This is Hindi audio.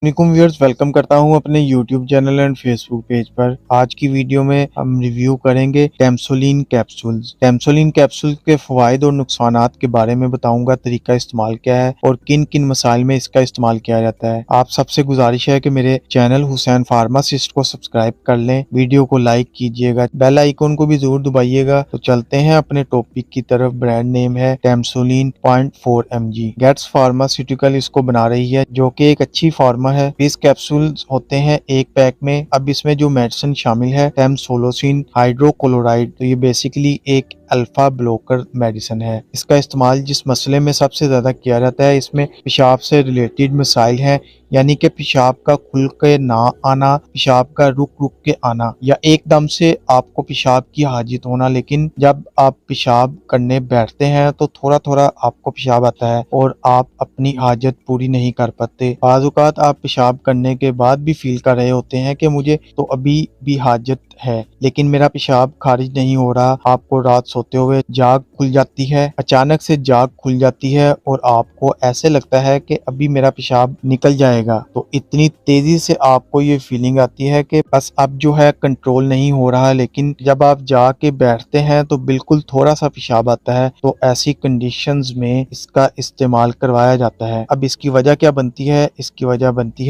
वालेकुम व्यूअर्स, वेलकम करता हूं अपने YouTube channel and Facebook page पर। आज की वीडियो में हम रिव्यू करेंगे टेम्सोलिन कैप्सूल्स। टेम्सोलिन कैप्सूल के फ़वाइद और नुकसानात के बारे में बताऊंगा, तरीका इस्तेमाल क्या है और किन किन मसाइल में इसका इस्तेमाल किया जाता है। आप सबसे गुजारिश है कि मेरे चैनल हुसैन फार्मासिस्ट को सब्सक्राइब कर लें, वीडियो को लाइक कीजिएगा, बेल आइकन को भी जरूर दबाइएगा। तो चलते हैं अपने टॉपिक की तरफ। ब्रांड नेम है टेम्सोलिन 0.4 mg। गेट्स फार्मास्यूटिकल इसको बना रही है, जो कि एक अच्छी फार्मा है। 20 कैप्सूल्स होते हैं एक पैक में। अब इसमें जो मेडिसिन शामिल है टेम्सोलोसिन हाइड्रोक्लोराइड, तो ये बेसिकली एक अल्फा ब्लॉकर मेडिसिन है। इसका इस्तेमाल जिस मसले में सबसे ज्यादा किया जाता है, इसमें पेशाब से रिलेटेड मसाइल हैं, यानी कि पेशाब का खुल के ना आना, पेशाब का रुक रुक के आना, या एकदम से आपको पेशाब की हाजित होना। लेकिन जब आप पेशाब करने बैठते हैं तो थोड़ा थोड़ा आपको पेशाब आता है और आप अपनी हाजत पूरी नहीं कर पाते। बाज़ औक़ात आप पेशाब करने के बाद भी फील कर रहे होते हैं कि मुझे तो अभी भी हाजत है, लेकिन मेरा पेशाब खारिज नहीं हो रहा। आपको रात सोते हुए जाग खुल जाती है, अचानक से जाग खुल जाती है और आपको ऐसे लगता है कि अभी मेरा पेशाब निकल जाएगा। तो इतनी तेजी से आपको ये फीलिंग आती है कि बस अब जो है कंट्रोल नहीं हो रहा। लेकिन जब आप जाके बैठते हैं तो बिल्कुल थोड़ा सा पेशाब आता है। तो ऐसी कंडीशंस में इसका इस्तेमाल करवाया जाता है। अब इसकी वजह क्या बनती है? इसकी वजह बनती है